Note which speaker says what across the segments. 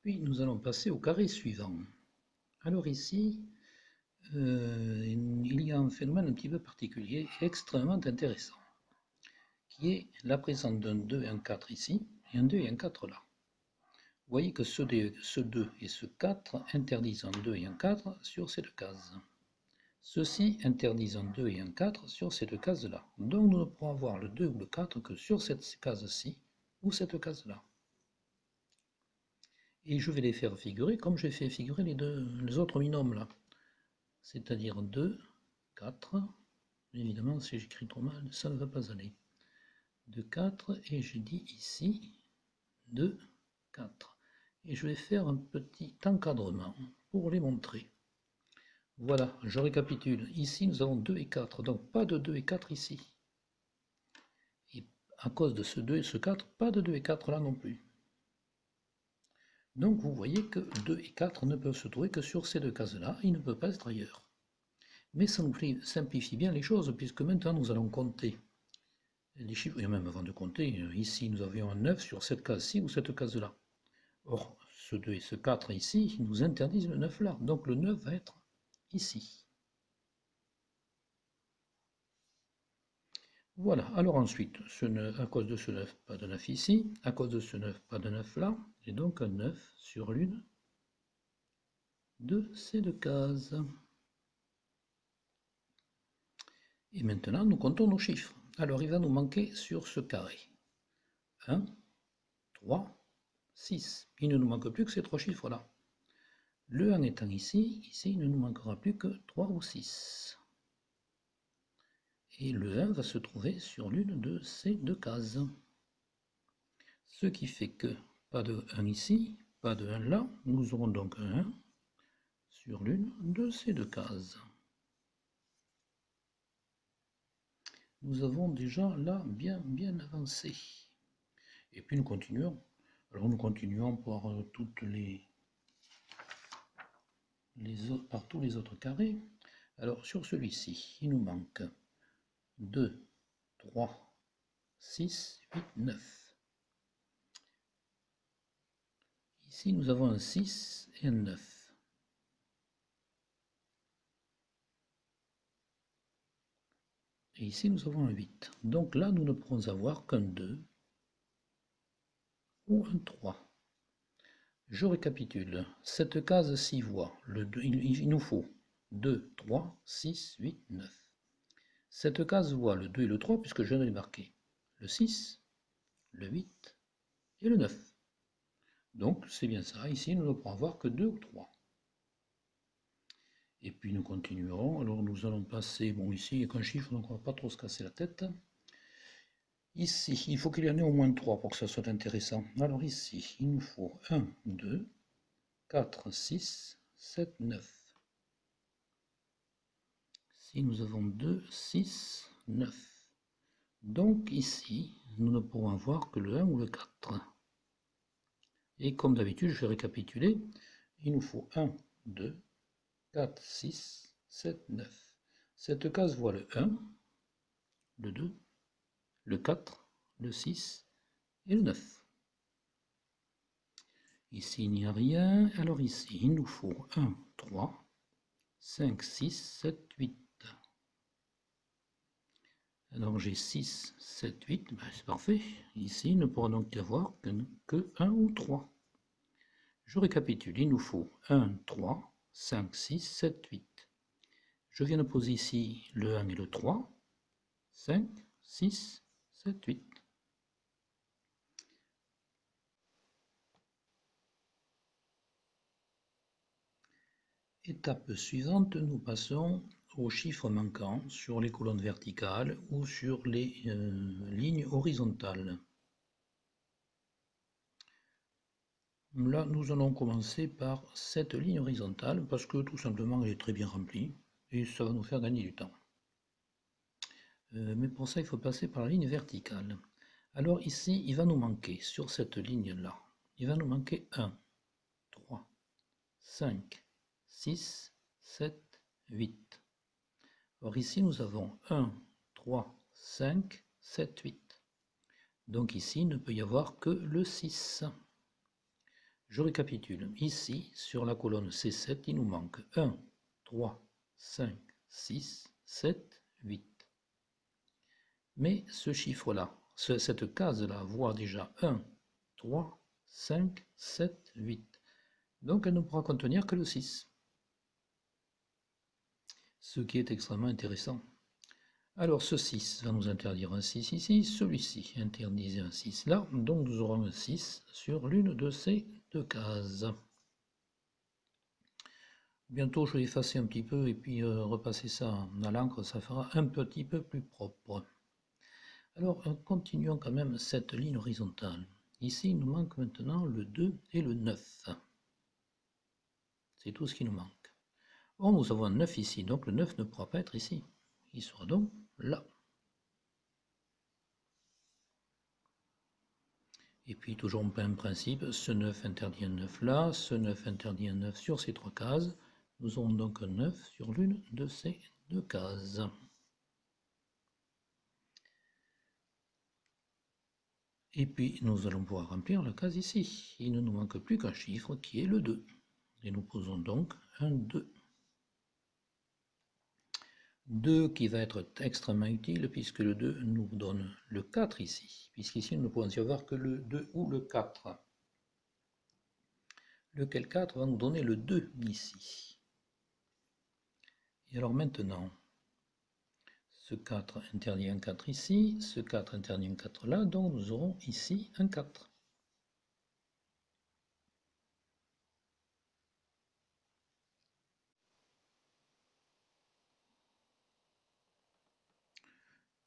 Speaker 1: Puis nous allons passer au carré suivant. Alors ici, il y a un phénomène un petit peu particulier, extrêmement intéressant, qui est la présence d'un 2 et un 4 ici, et un 2 et un 4 là. Vous voyez que ce 2 et ce 4 interdisent un 2 et un 4 sur ces deux cases. Ceux-ci interdisent un 2 et un 4 sur ces deux cases-là. Donc nous ne pourrons avoir le 2 ou le 4 que sur cette case-ci ou cette case-là. Et je vais les faire figurer comme j'ai fait figurer les autres binômes là. C'est-à-dire 2, 4. Évidemment, si j'écris trop mal, ça ne va pas aller. 2, 4, et j'ai dit ici 2, 4. Et je vais faire un petit encadrement pour les montrer. Voilà, je récapitule. Ici, nous avons 2 et 4, donc pas de 2 et 4 ici. Et à cause de ce 2 et ce 4, pas de 2 et 4 là non plus. Donc vous voyez que 2 et 4 ne peuvent se trouver que sur ces deux cases-là, ils ne peuvent pas être ailleurs. Mais ça nous simplifie bien les choses, puisque maintenant nous allons compter les chiffres, et même avant de compter, ici nous avions un 9 sur cette case-ci ou cette case-là. Or, ce 2 et ce 4 ici, ils nous interdisent le 9 là, donc le 9 va être ici. Voilà, alors ensuite, à cause de ce 9, pas de 9 ici, à cause de ce 9, pas de 9 là, et donc un 9 sur l'une de ces deux cases. Et maintenant, nous comptons nos chiffres. Alors, il va nous manquer sur ce carré 1, 3, 6. Il ne nous manque plus que ces trois chiffres-là. Le 1 étant ici, il ne nous manquera plus que 3 ou 6. Et le 1 va se trouver sur l'une de ces deux cases. Ce qui fait que pas de 1 ici, pas de 1 là, nous aurons donc un 1 sur l'une de ces deux cases. Nous avons déjà là bien avancé. Et puis nous continuons. Alors nous continuons par par tous les autres carrés. Alors sur celui-ci, il nous manque 2, 3, 6, 8, 9. Ici nous avons un 6 et un 9. Et ici nous avons un 8. Donc là nous ne pourrons avoir qu'un 2 ou un 3. Je récapitule. Cette case-ci voit le 2, il nous faut 2, 3, 6, 8, 9. Cette case voit le 2 et le 3 puisque je viens de les marquer. Le 6, le 8 et le 9. Donc c'est bien ça. Ici nous ne pourrons avoir que 2 ou 3. Et puis nous continuerons. Alors nous allons passer, bon ici il n'y a qu'un chiffre donc on ne va pas trop se casser la tête. Ici, il faut qu'il y en ait au moins 3 pour que ça soit intéressant. Alors ici, il nous faut 1, 2, 4, 6, 7, 9. Ici, nous avons 2, 6, 9. Donc ici, nous ne pourrons avoir que le 1 ou le 4. Et comme d'habitude, je vais récapituler. Il nous faut 1, 2, 4, 6, 7, 9. Cette case voit le 1, le 2, le 4, le 6 et le 9. Ici, il n'y a rien. Alors ici, il nous faut 1, 3, 5, 6, 7, 8. Alors j'ai 6, 7, 8. Ben, c'est parfait. Ici, il ne pourra donc y avoir que 1 ou 3. Je récapitule. Il nous faut 1, 3, 5, 6, 7, 8. Je viens de poser ici le 1 et le 3. 5, 6, 7, 8. Étape suivante, nous passons aux chiffres manquants sur les colonnes verticales ou sur les lignes horizontales. Là, nous allons commencer par cette ligne horizontale parce que tout simplement elle est très bien remplie et ça va nous faire gagner du temps. Mais pour ça, il faut passer par la ligne verticale. Alors ici, il va nous manquer, sur cette ligne-là, il va nous manquer 1, 3, 5, 6, 7, 8. Or ici, nous avons 1, 3, 5, 7, 8. Donc ici, il ne peut y avoir que le 6. Je récapitule. Ici, sur la colonne C7, il nous manque 1, 3, 5, 6, 7, 8. Mais ce chiffre-là, cette case-là, voit déjà 1, 3, 5, 7, 8. Donc elle ne pourra contenir que le 6. Ce qui est extrêmement intéressant. Alors ce 6 va nous interdire un 6 ici, celui-ci interdisait un 6 là, donc nous aurons un 6 sur l'une de ces deux cases. Bientôt je vais effacer un petit peu et puis repasser ça à l'encre, ça fera un petit peu plus propre. Alors continuons quand même cette ligne horizontale. Ici il nous manque maintenant le 2 et le 9. C'est tout ce qui nous manque. Or nous avons un 9 ici, donc le 9 ne pourra pas être ici. Il sera donc là. Et puis toujours le même principe, ce 9 interdit un 9 là, ce 9 interdit un 9 sur ces trois cases. Nous aurons donc un 9 sur l'une de ces deux cases. Et puis nous allons pouvoir remplir la case ici. Il ne nous manque plus qu'un chiffre qui est le 2. Et nous posons donc un 2. 2 qui va être extrêmement utile puisque le 2 nous donne le 4 ici. Puisqu'ici nous ne pouvons y avoir que le 2 ou le 4. Lequel 4 va nous donner le 2 ici. Et alors maintenant, ce 4 interdit un 4 ici, ce 4 interdit un 4 là, donc nous aurons ici un 4.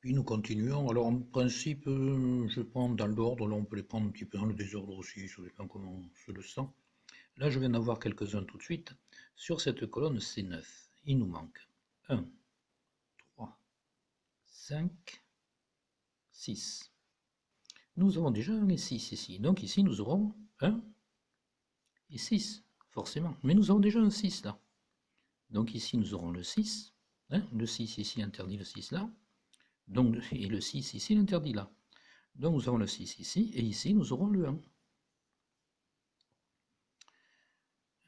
Speaker 1: Puis nous continuons. Alors en principe, je prends dans l'ordre, là on peut les prendre un petit peu dans le désordre aussi, ça dépend comment on se le sent. Là je viens d'avoir quelques-uns tout de suite. Sur cette colonne C9, il nous manque 1, 3, 5, 6. Nous avons déjà 1 et 6 ici, donc ici nous aurons 1 et 6, forcément. Mais nous avons déjà un 6 là. Donc ici nous aurons le 6, le 6 ici interdit le 6 là, donc, et le 6 ici l'interdit là. Donc nous avons le 6 ici, et ici nous aurons le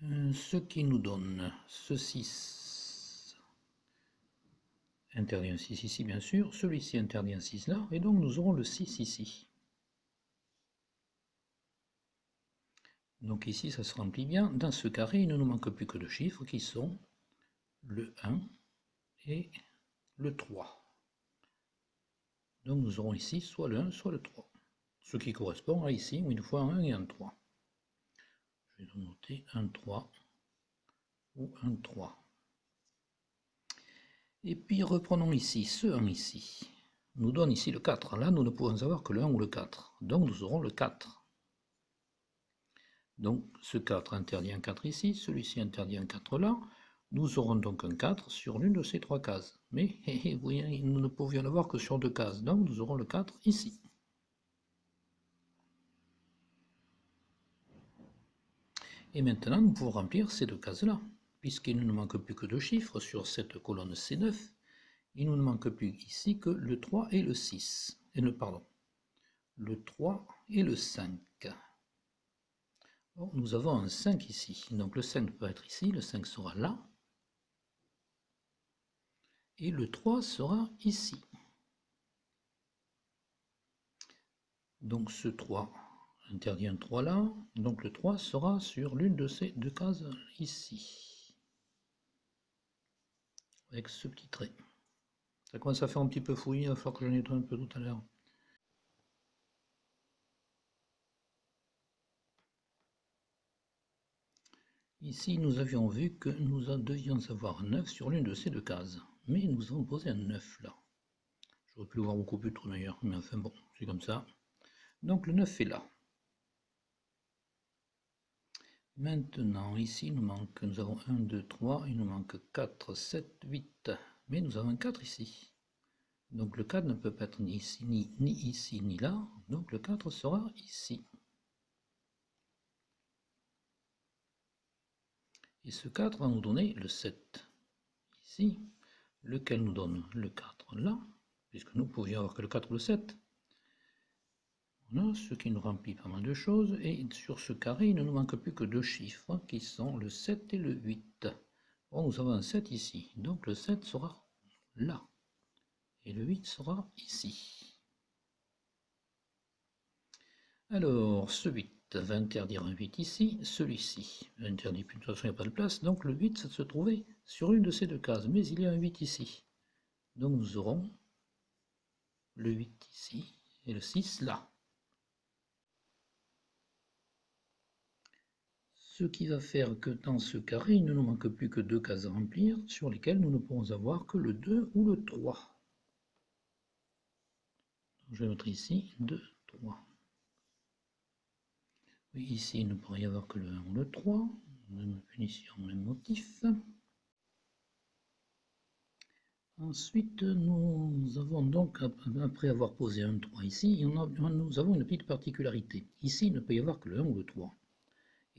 Speaker 1: 1. Ce qui nous donne ce 6 interdit un 6 ici bien sûr, celui-ci interdit un 6 là, et donc nous aurons le 6 ici. Donc ici ça se remplit bien. Dans ce carré, il ne nous manque plus que deux chiffres qui sont le 1 et le 3. Donc nous aurons ici soit le 1, soit le 3. Ce qui correspond à ici, où il nous faut un 1 et un 3. Je vais noter un 3 ou un 3. Et puis reprenons ici, ce 1 ici. Nous donne ici le 4. Là, nous ne pouvons avoir que le 1 ou le 4. Donc nous aurons le 4. Donc ce 4 interdit un 4 ici, celui-ci interdit un 4 là. Nous aurons donc un 4 sur l'une de ces trois cases. Mais vous voyez, nous ne pouvions l'avoir que sur deux cases. Donc nous aurons le 4 ici. Et maintenant, nous pouvons remplir ces deux cases-là, puisqu'il ne nous manque plus que deux chiffres sur cette colonne C9. Il ne nous manque plus ici que le 3 et le 6. Pardon, le 3 et le 5. Bon, nous avons un 5 ici, donc le 5 peut être ici, le 5 sera là. Et le 3 sera ici. Donc ce 3 interdit un 3 là, donc le 3 sera sur l'une de ces deux cases ici. Avec ce petit trait. Ça commence à faire un petit peu fouillis, il va falloir que je nettoie un peu tout à l'heure. Ici, nous avions vu que nous devions avoir 9 sur l'une de ces deux cases. Mais nous avons posé un 9 là. J'aurais pu le voir beaucoup plus tôt d'ailleurs, mais enfin bon, c'est comme ça. Donc le 9 est là. Maintenant, ici, nous avons 1, 2, 3, il nous manque 4, 7, 8. Mais nous avons un 4 ici. Donc le 4 ne peut pas être ni ici, ni ici, ni là. Donc le 4 sera ici. Et ce 4 va nous donner le 7 ici, lequel nous donne le 4 là, puisque nous pouvions avoir que le 4 ou le 7. On a ce qui nous remplit pas mal de choses, et sur ce carré, il ne nous manque plus que deux chiffres, qui sont le 7 et le 8. Bon, nous avons un 7 ici, donc le 7 sera là, et le 8 sera ici. Alors, ce 8 va interdire un 8 ici, celui-ci interdit plus, de toute façon il n'y a pas de place, donc le 8 ça se trouvait sur une de ces deux cases, mais il y a un 8 ici. Donc nous aurons le 8 ici, et le 6 là. Ce qui va faire que dans ce carré, il ne nous manque plus que deux cases à remplir, sur lesquelles nous ne pourrons avoir que le 2 ou le 3. Je vais mettre ici 2, 3. Oui, ici, il ne pourrait y avoir que le 1 ou le 3. Même punition, même motif. Ensuite, nous avons donc, après avoir posé un 3 ici, nous avons une petite particularité. Ici, il ne peut y avoir que le 1 ou le 3.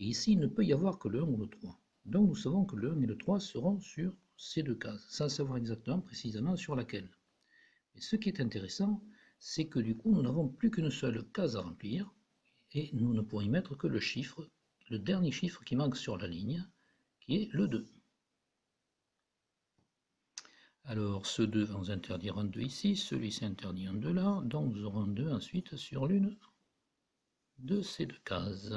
Speaker 1: Et ici, il ne peut y avoir que le 1 ou le 3. Donc nous savons que le 1 et le 3 seront sur ces deux cases, sans savoir exactement précisément sur laquelle. Et ce qui est intéressant, c'est que du coup, nous n'avons plus qu'une seule case à remplir, et nous ne pourrons y mettre que le chiffre, le dernier chiffre qui manque sur la ligne, qui est le 2. Alors, ce 2 va nous interdire un 2 ici, celui-ci interdit un 2 là, donc nous aurons un 2 ensuite sur l'une de ces deux cases.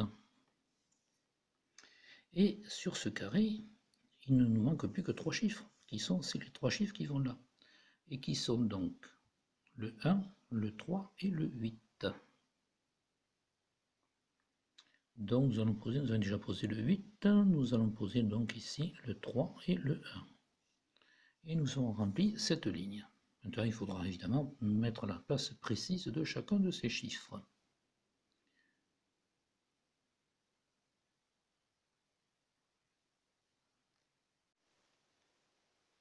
Speaker 1: Et sur ce carré, il ne nous manque plus que trois chiffres, qui sont les trois chiffres qui vont là, et qui sont donc le 1, le 3 et le 8. Donc nous avons déjà posé le 8, nous allons poser donc ici le 3 et le 1. Et nous avons rempli cette ligne. Maintenant il faudra évidemment mettre la place précise de chacun de ces chiffres.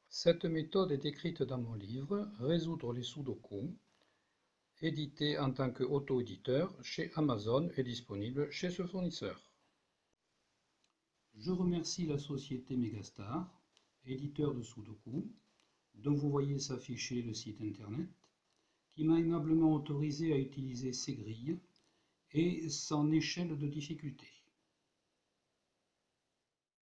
Speaker 2: Cette méthode est décrite dans mon livre « Résoudre les sudoku », édité en tant qu'auto-éditeur chez Amazon et disponible chez ce fournisseur. Je remercie la société Megastar, éditeur de sudoku, dont vous voyez s'afficher le site internet, qui m'a aimablement autorisé à utiliser ces grilles et son échelle de difficulté.